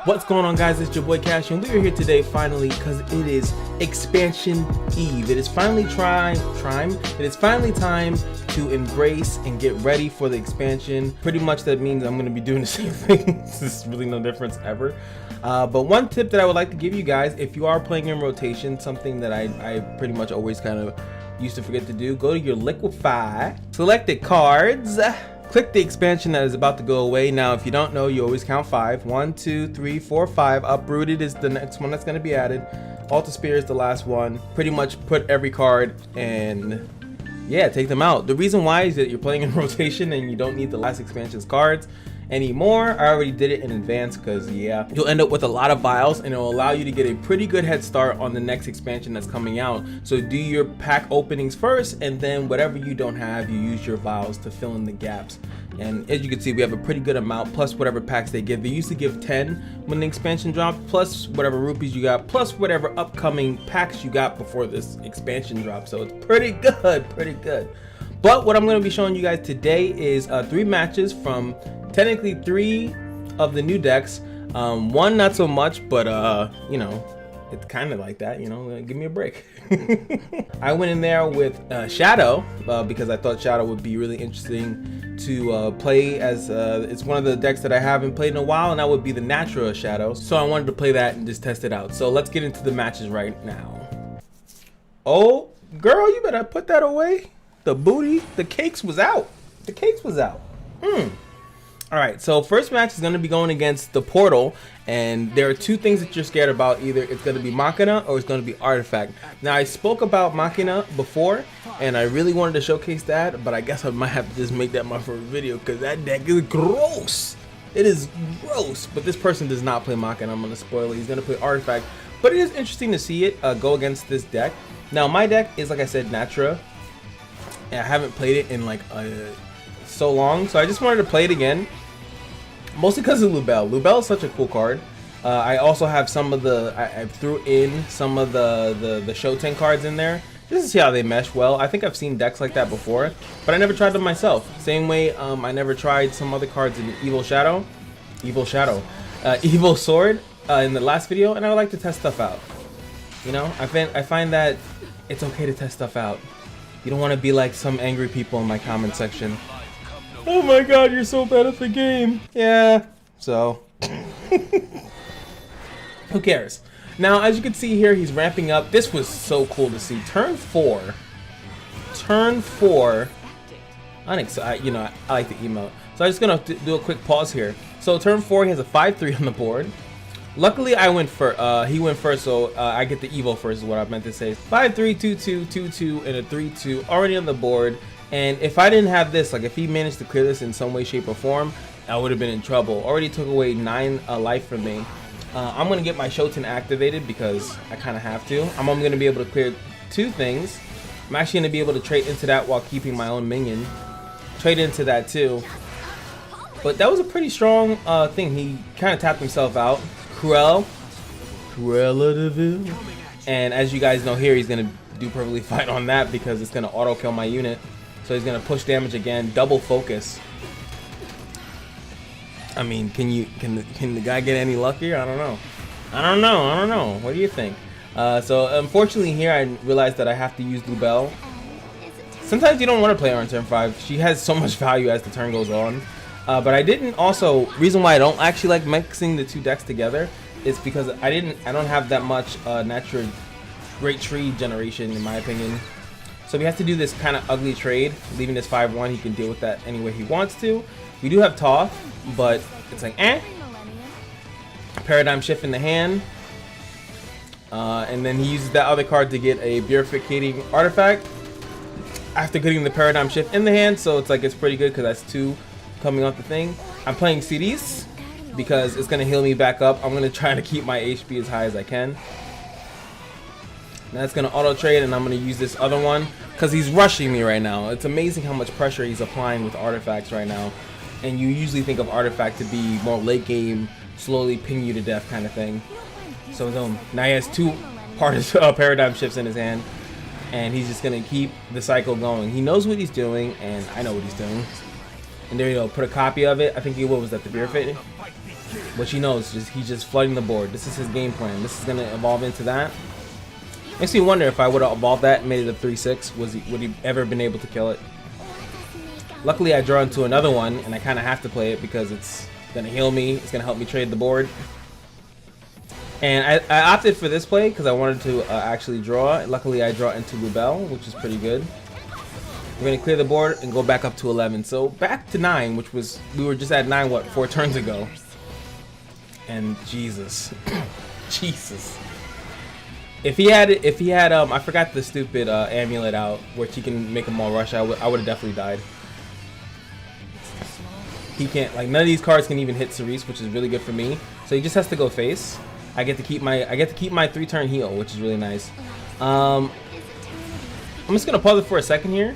What's going on, guys? It's your boy Kashino, and we are here today finally because it is expansion eve. It is finally time to embrace and get ready for the expansion. Pretty much that means I'm going to be doing the same thing. There's really no difference ever. But one tip that I would like to give you guys, if you are playing in rotation, something that I pretty much always kind of used to forget to do, go to your liquefy, selected cards, click the expansion that is about to go away. Now, if you don't know, you always count 5. 1, 2, 3, 4, 5. Uprooted is the next one that's going to be added. Altar Spear is the last one. Pretty much put every card and yeah, take them out. The reason why is that you're playing in rotation and you don't need the last expansion's cards anymore. I already did it in advance because yeah, you'll end up with a lot of vials and it will allow you to get a pretty good head start on the next expansion that's coming out. So do your pack openings first, and then whatever you don't have, you use your vials to fill in the gaps. And as you can see, we have a pretty good amount plus whatever packs they give. They used to give 10 when the expansion dropped, plus whatever rupees you got, plus whatever upcoming packs you got before this expansion dropped. So it's pretty good, pretty good. But what I'm going to be showing you guys today is 3 matches from technically 3 of the new decks. One not so much, but you know, it's kind of like that, you know, give me a break. I went in there with Shadow because I thought Shadow would be really interesting to play, as it's one of the decks that I haven't played in a while, and that would be the natural Shadow. So I wanted to play that and just test it out. So let's get into the matches right now. Oh, girl, you better put that away. The booty, the cakes was out. The cakes was out. All right, so first match is going to be going against the Portal, and there are 2 things that you're scared about. Either it's going to be Machina or it's going to be Artifact. Now, I spoke about Machina before, and I really wanted to showcase that, but I guess I might have to just make that my first video because that deck is gross. It is gross, but this person does not play Machina. I'm going to spoil it. He's going to play Artifact, but it is interesting to see it go against this deck. Now, my deck is, like I said, Natura, and I haven't played it in like so long, so I just wanted to play it again. Mostly because of Lubel. Lubel is such a cool card. I also have some of the, I threw in some of the Shoten cards in there just to see how they mesh well. I think I've seen decks like that before, but I never tried them myself. Same way I never tried some other cards in Evil Sword in the last video, and I would like to test stuff out. You know, I find that it's okay to test stuff out. You don't want to be like some angry people in my comment section. Oh my god, you're so bad at the game. Yeah, so who cares? Now, as you can see here, he's ramping up. This was so cool to see. Turn 4, you know, I like to emote. So I'm just gonna do a quick pause here. So turn 4, he has a 5-3 on the board. Luckily, I went for he went first, so I get the Evo first is what I meant to say. 5-3, 2-2, 2-2, and a 3-2 already on the board. And if I didn't have this, like if he managed to clear this in some way, shape, or form, I would have been in trouble. Already took away 9 life from me. I'm going to get my Shoten activated because I kind of have to. I'm only going to be able to clear 2 things. I'm actually going to be able to trade into that while keeping my own minion. Trade into that too. But that was a pretty strong thing. He kind of tapped himself out. Cruella de Vil. And as you guys know here, he's going to do perfectly fine on that because it's going to auto kill my unit. So he's gonna push damage again, double focus. I mean, can the guy get any luckier? I don't know. I don't know. What do you think? So unfortunately here, I realized that I have to use Lubel. Sometimes you don't want to play her on turn 5. She has so much value as the turn goes on. But I didn't also, reason why I don't actually like mixing the 2 decks together is because I don't have that much natural great tree generation in my opinion. So he has to do this kind of ugly trade, leaving this 5-1. He can deal with that any way he wants to. We do have Toth, but it's like Paradigm Shift in the hand. And then he uses that other card to get a Purificating Artifact after getting the Paradigm Shift in the hand. So it's like it's pretty good because that's 2 coming off the thing. I'm playing CDs because it's going to heal me back up. I'm going to try to keep my HP as high as I can. That's going to auto trade, and I'm going to use this other one because he's rushing me right now. It's amazing how much pressure he's applying with artifacts right now. And you usually think of artifact to be more late game, slowly ping you to death kind of thing. So now he has 2 paradigm shifts in his hand, and he's just going to keep the cycle going. He knows what he's doing, and I know what he's doing. And there you go, put a copy of it. I think what was that, the beer fit? But she knows he's just flooding the board. This is his game plan. This is gonna evolve into that. Makes me wonder if I would have evolved that and made it a 3-6, would he ever been able to kill it? Luckily I draw into another one and I kind of have to play it because it's gonna heal me. It's gonna help me trade the board. And I opted for this play because I wanted to actually draw. Luckily I draw into Lubel, which is pretty good. We're gonna clear the board and go back up to 11. So back to 9, which was, we were just at 9 what, 4 turns ago. And Jesus, Jesus. If he had, I forgot the stupid amulet out where he can make them all rush. I would have definitely died. He can't, like, none of these cards can even hit Cerise, which is really good for me. So he just has to go face. I get to keep my 3-turn heal, which is really nice. I'm just gonna pause it for a second here.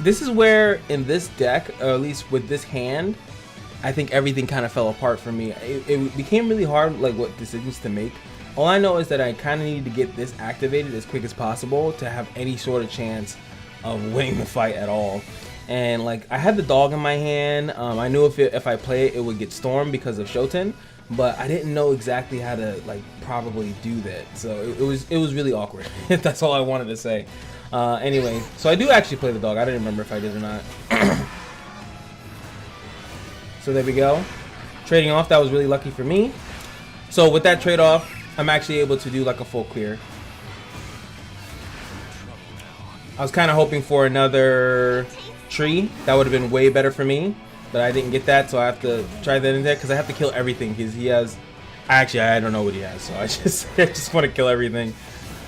This is where in this deck, or at least with this hand, I think everything kind of fell apart for me. It became really hard, like, what decisions to make. All I know is that I kind of needed to get this activated as quick as possible to have any sort of chance of winning the fight at all. And like, I had the dog in my hand. I knew if I play it, it would get stormed because of Shoten, but I didn't know exactly how to like probably do that. So it was really awkward. That's all I wanted to say. Anyway, so I do actually play the dog. I didn't remember if I did or not. So there we go. Trading off, that was really lucky for me. So with that trade off, I'm actually able to do like a full clear. I was kind of hoping for another tree. That would have been way better for me, but I didn't get that, so I have to try that in there because I have to kill everything because he has, actually I don't know what he has, so I just want to kill everything.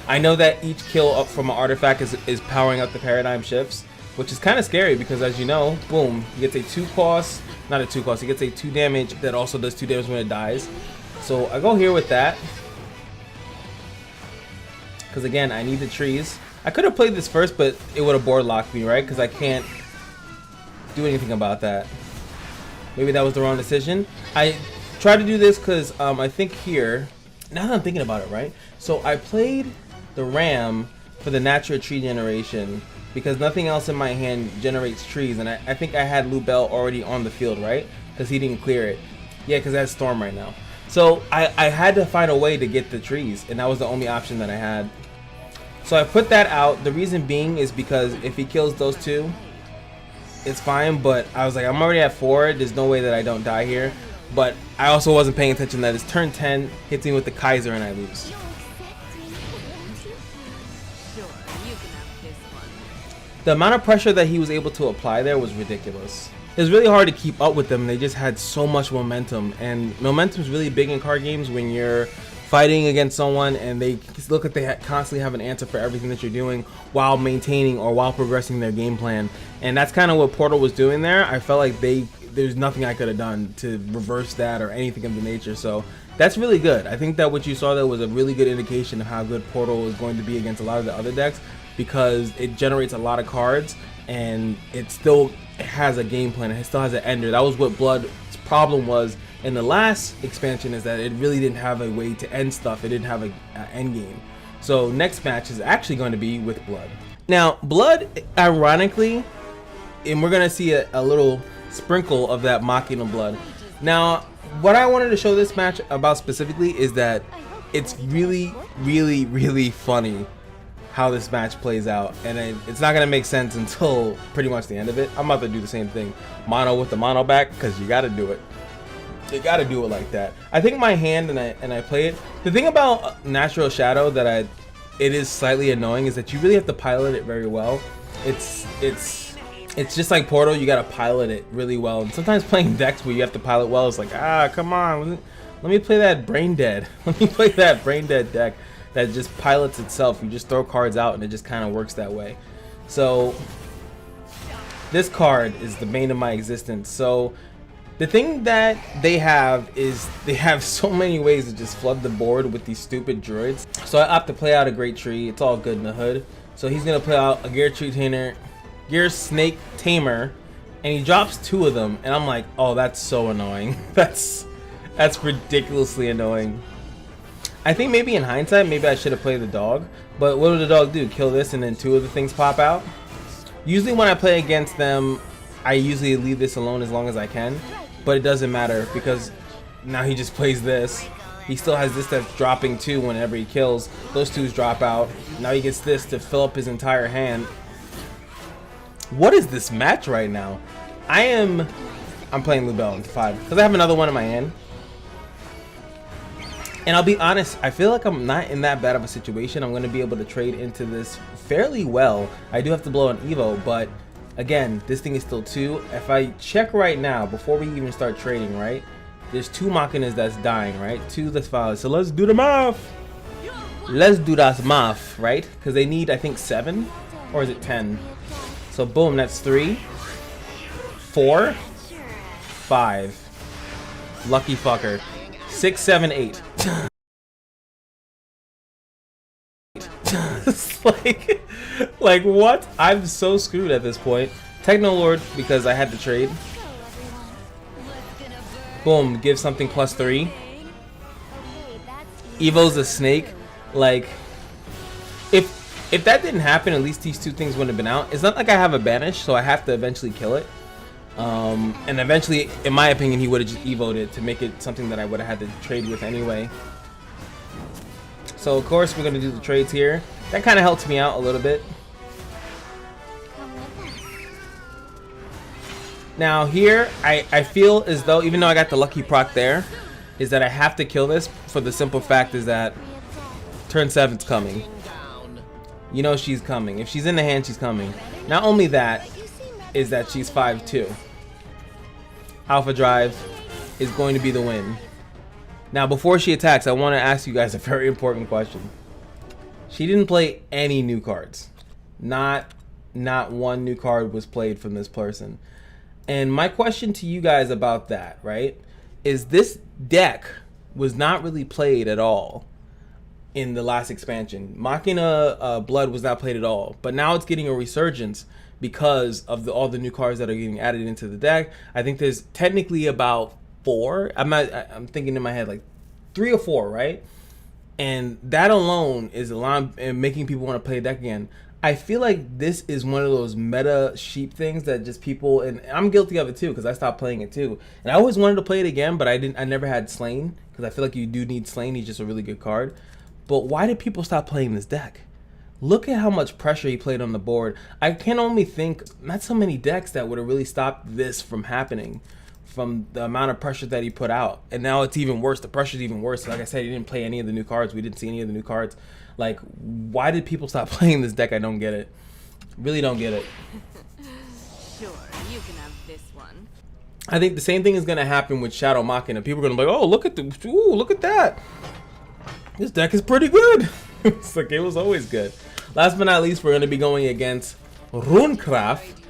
I know that each kill up from an artifact is powering up the paradigm shifts, which is kind of scary because, as you know, boom, he gets a 2 cost, not a 2 cost, he gets a 2 damage that also does 2 damage when it dies. So I go here with that because again, I need the trees. I could have played this first, but it would have board locked me, right? Because I can't do anything about that. Maybe that was the wrong decision. I tried to do this because I think here, now that I'm thinking about it, right? So I played the ram for the natural tree generation because nothing else in my hand generates trees, and I think I had Lubel already on the field, right? Because he didn't clear it. Yeah, because that's Storm right now. So I had to find a way to get the trees, and that was the only option that I had. So I put that out. The reason being is because if he kills those 2, it's fine, but I was like, I'm already at 4. There's no way that I don't die here. But I also wasn't paying attention that his turn 10 hits me with the Kaiser and I lose. The amount of pressure that he was able to apply there was ridiculous. It was really hard to keep up with them. They just had so much momentum, and momentum is really big in card games when you're fighting against someone and they look like they constantly have an answer for everything that you're doing while maintaining or while progressing their game plan. And that's kind of what Portal was doing there. I felt like there's nothing I could have done to reverse that or anything of the nature. So that's really good. I think that what you saw there was a really good indication of how good Portal is going to be against a lot of the other decks, because it generates a lot of cards and it still has a game plan. It still has an ender. That was what Blood's problem was in the last expansion, is that it really didn't have a way to end stuff. It didn't have an end game. So next match is actually going to be with Blood. Now Blood, ironically, and we're gonna see a little sprinkle of that mocking of Blood. Now what I wanted to show this match about specifically is that it's really funny how this match plays out, and it's not gonna make sense until pretty much the end of it. I'm about to do the same thing, mono with the mono back, because you gotta do it. You gotta do it like that. I think my hand and I play it. The thing about Natural Shadow that it is slightly annoying is that you really have to pilot it very well. It's just like Portal, you gotta pilot it really well. And sometimes playing decks where you have to pilot well, it's like, come on, let me play that brain dead. Let me play that brain dead deck that just pilots itself. You just throw cards out and it just kind of works that way. So this card is the bane of my existence. So the thing that they have is they have so many ways to just flood the board with these stupid droids. So I opt to play out a Great Tree. It's all good in the hood. So he's gonna play out a Gear Tree Tamer, Gear Snake Tamer, and he drops 2 of them, and I'm like, oh, that's so annoying. That's ridiculously annoying. I think maybe in hindsight, maybe I should have played the dog, but what would the dog do? Kill this and then 2 of the things pop out? Usually when I play against them, I usually leave this alone as long as I can, but it doesn't matter because now he just plays this. He still has this that's dropping too whenever he kills. Those twos drop out. Now he gets this to fill up his entire hand. What is this match right now? I'm playing Lubel into 5 because I have another one in my hand. And I'll be honest, I feel like I'm not in that bad of a situation. I'm going to be able to trade into this fairly well. I do have to blow an Evo, but again, this thing is still 2. If I check right now, before we even start trading, right? There's 2 Machinas that's dying, right? 2 that's valid. So let's do the math. Let's do that math, right? Because they need, I think, 7, or is it 10? So boom, that's 3, 4, 5. Lucky fucker. 6, 7, 8. It's like what? I'm so screwed at this point. Techno Lord because I had to trade. Boom, give something +3. Evo's a snake. Like, if that didn't happen, at least these 2 things wouldn't have been out. It's not like I have a banish, so I have to eventually kill it. And eventually, in my opinion, he would have just evoed it to make it something that I would have had to trade with anyway. So of course we're gonna do the trades here. That kind of helps me out a little bit. Now here, I feel as though, even though I got the lucky proc there, is that I have to kill this for the simple fact is that turn 7's coming. You know she's coming. If she's in the hand, she's coming. Not only that, is that she's 5-2. Alpha Drive is going to be the win. Now before she attacks, I want to ask you guys a very important question. She didn't play any new cards. Not one new card was played from this person. And my question to you guys about that, right, is this deck was not really played at all in the last expansion. Machina Blood was not played at all, but now it's getting a resurgence because of all the new cards that are getting added into the deck. I think there's technically about 4. I'm thinking in my head like 3 or 4, right? And that alone is making people want to play a deck again. I feel like this is one of those meta sheep things that just people, and I'm guilty of it too because I stopped playing it too. And I always wanted to play it again, but I never had Slain because I feel like you do need Slain. He's just a really good card. But why did people stop playing this deck? Look at how much pressure he played on the board. I can only think not so many decks that would have really stopped this from happening, from the amount of pressure that he put out. And now it's even worse. The pressure's even worse. Like I said, he didn't play any of the new cards. We didn't see any of the new cards. Like, why did people stop playing this deck? I don't get it. Really don't get it. Sure, you can have this one. I think the same thing is gonna happen with Shadow Machina. People are gonna be like, oh, look at that. This deck is pretty good. It's like it was always good. Last but not least, we're gonna be going against Runecraft.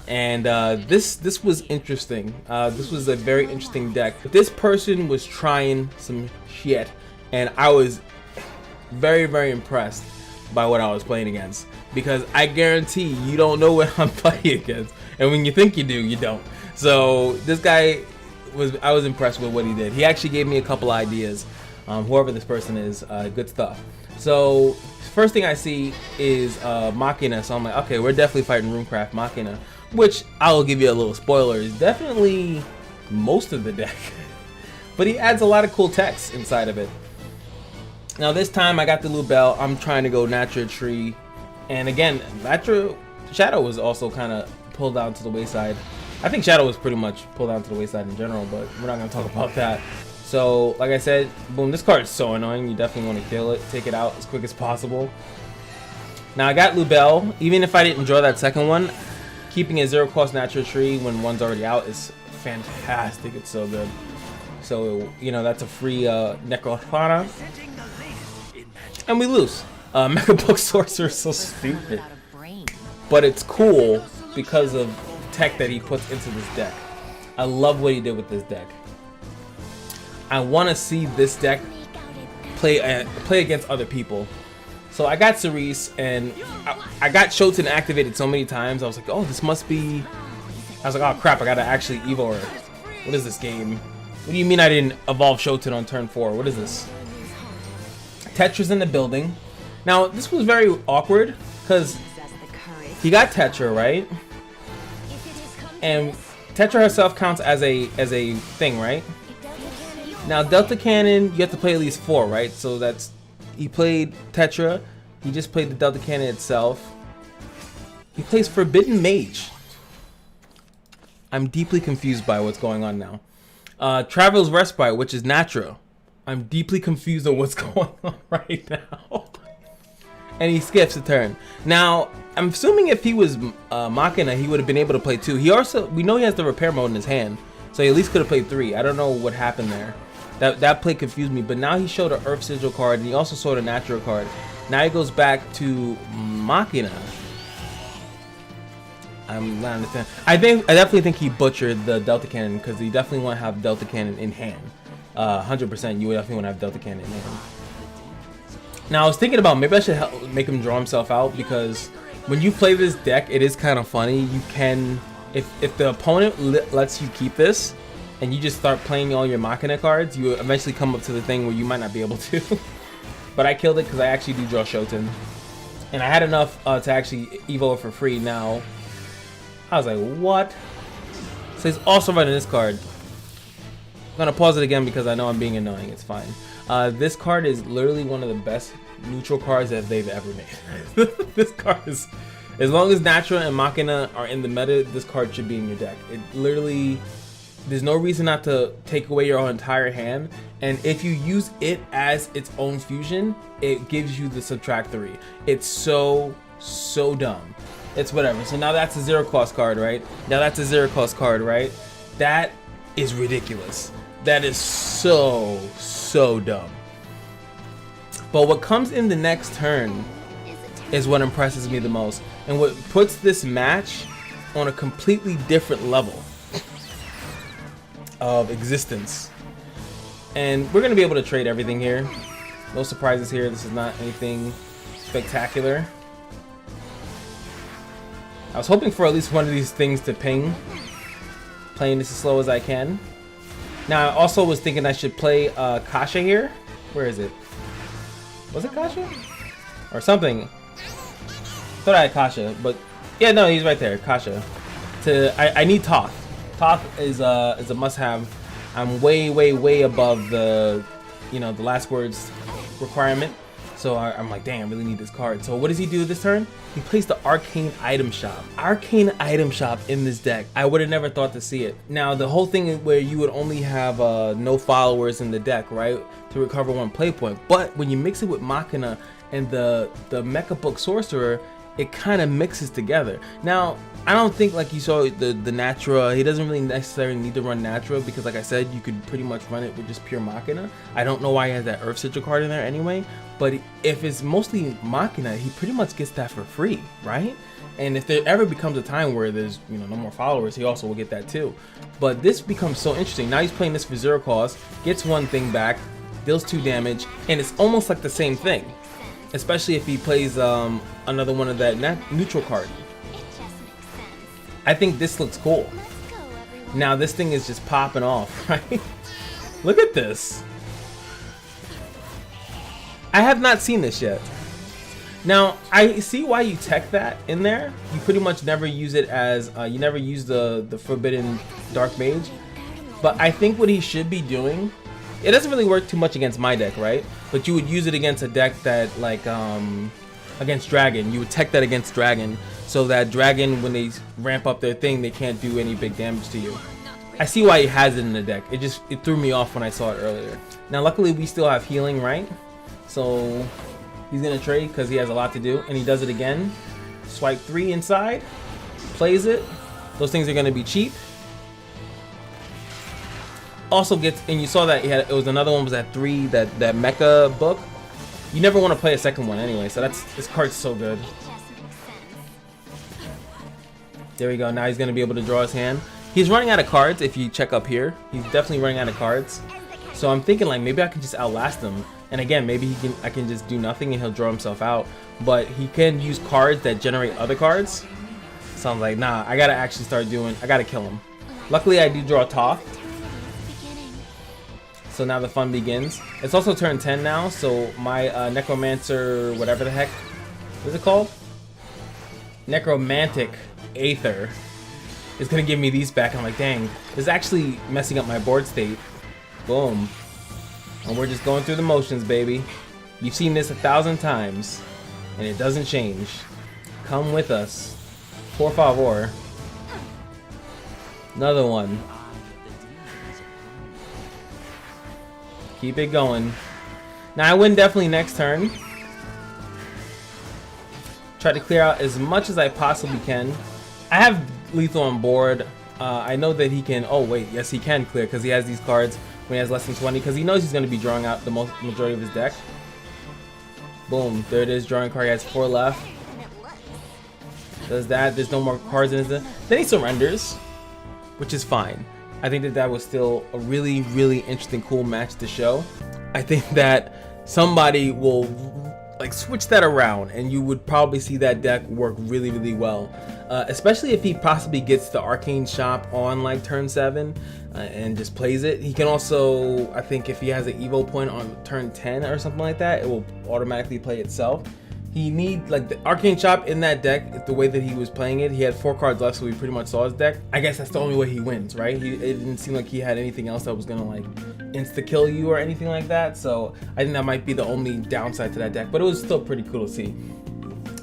And this was interesting. This was a very interesting deck. This person was trying some shit, and I was very, very impressed by what I was playing against, because I guarantee you don't know what I'm playing against, and when you think you do, you don't. So this guy I was impressed with what he did. He actually gave me a couple ideas. Whoever this person is, good stuff. So first thing I see is Machina, so I'm like, okay, we're definitely fighting Runecraft Machina, which I'll give you a little spoiler, is definitely most of the deck. But he adds a lot of cool text inside of it. Now this time I got the Lubel. I'm trying to go Natural Tree, and again, Natural Shadow was also kind of pulled down to the wayside. I think Shadow was pretty much pulled down to the wayside in general, but we're not gonna talk about that. So like I said, boom, this card is so annoying. You definitely want to kill it, take it out as quick as possible. Now I got Lubel. Even if I didn't draw that second one, keeping a 0-cost Natural Tree when one's already out is fantastic. It's so good. So, you know, that's a free Necrothana. And we lose. Mega Book Sorcerer is so stupid. But it's cool because of tech that he puts into this deck. I love what he did with this deck. I want to see this deck play against other people. So I got Cerise, and I got Shoten activated so many times. I was like, oh, this must be... I was like, oh crap, I gotta actually evo her. What is this game? What do you mean I didn't evolve Shoten on turn 4? What is this? Tetra's in the building. Now, this was very awkward, because he got Tetra, right? And Tetra herself counts as a thing, right? Now Delta Cannon, you have to play at least 4, right? So that's, he played Tetra, he just played the Delta Cannon itself. He plays Forbidden Mage. I'm deeply confused by what's going on now. Travel's Respite, which is Natra. I'm deeply confused on what's going on right now. And he skips a turn. Now, I'm assuming if he was Machina, he would have been able to play 2. He also, we know he has the repair mode in his hand, so he at least could have played 3. I don't know what happened there. That play confused me, but now he showed an Earth Sigil card, and he also showed a Natural card. Now he goes back to Machina. I'm not understanding. I definitely think he butchered the Delta Cannon, because you definitely want to have Delta Cannon in hand. 100%, you would definitely want to have Delta Cannon in hand. Now I was thinking about maybe I should make him draw himself out, because when you play this deck, it is kind of funny. You can, if the opponent lets you keep this, and you just start playing all your Machina cards, you eventually come up to the thing where you might not be able to. But I killed it because I actually do draw Shoten. And I had enough to actually evo it for free. Now, I was like, what? So he's also running this card. I'm going to pause it again because I know I'm being annoying. It's fine. This card is literally one of the best neutral cards that they've ever made. This card is, as long as Natra and Machina are in the meta, this card should be in your deck. It literally, there's no reason not to take away your entire hand, and if you use it as its own fusion, it gives you the subtract 3. It's so dumb. It's whatever. So now that's a 0 cost card, right? Now that's a 0 cost card, right? That is ridiculous. That is so dumb. But what comes in the next turn is what impresses me the most, and what puts this match on a completely different level of existence. And we're gonna be able to trade everything here. No surprises here. This is not anything spectacular. I was hoping for at least one of these things to ping. Playing this as slow as I can. Now I also was thinking I should play Kasha here. Where is it? Was it Kasha? Or something. I thought I had Kasha, but yeah, no, he's right there. Kasha. I need Toth. Toth is a must-have. I'm way above the, the last words requirement. So I'm like, dang, I really need this card. So what does he do this turn? He plays the Arcane Item Shop. Arcane Item Shop in this deck. I would have never thought to see it. Now, the whole thing is where you would only have no followers in the deck, right? To recover 1 play point. But when you mix it with Machina and the Mecha Book Sorcerer, it kind of mixes together. Now, I don't think, like you saw the Natra, he doesn't really necessarily need to run Natra, because like I said, you could pretty much run it with just pure Machina. I don't know why he has that Earth Sigil card in there anyway, but if it's mostly Machina, he pretty much gets that for free, right? And if there ever becomes a time where there's no more followers, he also will get that too. But this becomes so interesting. Now he's playing this for 0 cost, gets 1 thing back, deals 2 damage, and it's almost like the same thing. Especially if he plays another one of that neutral card. I think this looks cool. Now this thing is just popping off, right? Look at this. I have not seen this yet. Now I see why you tech that in there. You pretty much never use it as you never use the Forbidden Dark Mage. But I think what he should be doing, it doesn't really work too much against my deck, right? But you would use it against a deck that, like, against Dragon. You would tech that against Dragon, so that Dragon, when they ramp up their thing, they can't do any big damage to you. I see why he has it in the deck. It threw me off when I saw it earlier. Now, luckily, we still have healing, right? So he's gonna trade because he has a lot to do, and he does it again. Swipe 3 inside, plays it. Those things are gonna be cheap. Also gets, and you saw that it was another one was at 3, that mecha book. You never want to play a second one anyway, so this card's so good. There we go. Now he's gonna be able to draw his hand. He's running out of cards. If you check up here, he's definitely running out of cards. So I'm thinking, like, maybe I can just outlast him. And again, maybe I can just do nothing and he'll draw himself out. But he can use cards that generate other cards. So I'm like, nah, I gotta actually I gotta kill him. Luckily, I do draw Toth. So now the fun begins. It's also turn 10 now, so my Necromancer, whatever the heck, what is it called? Necromantic Aether is gonna give me these back. I'm like, dang, this is actually messing up my board state. Boom. And we're just going through the motions, baby. You've seen this 1,000 times, and it doesn't change. Come with us. Por favor. Another one. Keep it going. Now I win definitely next turn. Try to clear out as much as I possibly can. I have lethal on board. I know that he can. Oh wait, yes he can clear because he has these cards when he has less than 20. Because he knows he's going to be drawing out the majority of his deck. Boom, there it is. Drawing card. He has 4 left. Does that? There's no more cards in his deck. Then he surrenders, which is fine. I think that that was still a really, really interesting, cool match to show. I think that somebody will like switch that around and you would probably see that deck work really, really well. Especially if he possibly gets the Arcane Shop on like turn 7 and just plays it. He can also, I think if he has an Evo point on turn 10 or something like that, it will automatically play itself. He needs like the Arcane Shop in that deck, the way that he was playing it. He had 4 cards left, so we pretty much saw his deck. I guess that's the only way he wins, right? It didn't seem like he had anything else that was gonna like insta-kill you or anything like that. So I think that might be the only downside to that deck, but it was still pretty cool to see.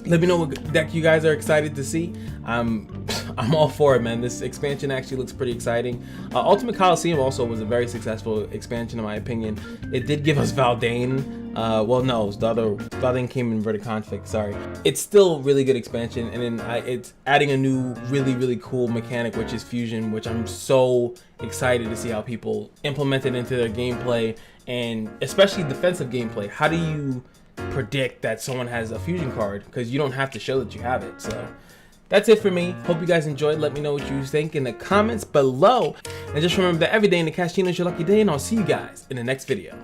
Let me know what deck you guys are excited to see. I'm all for it, man. This expansion actually looks pretty exciting. Ultimate Coliseum also was a very successful expansion in my opinion. It did give us Valdane. Well, no, the other Valdane came in inverted conflict. Sorry. It's still really good expansion, and then it's adding a new, really, really cool mechanic, which is fusion, which I'm so excited to see how people implement it into their gameplay, and especially defensive gameplay. How do you predict that someone has a fusion card? Because you don't have to show that you have it. So that's it for me. Hope you guys enjoyed. Let me know what you think in the comments below. And just remember that every day in the Kashino is your lucky day, and I'll see you guys in the next video.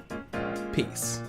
Peace.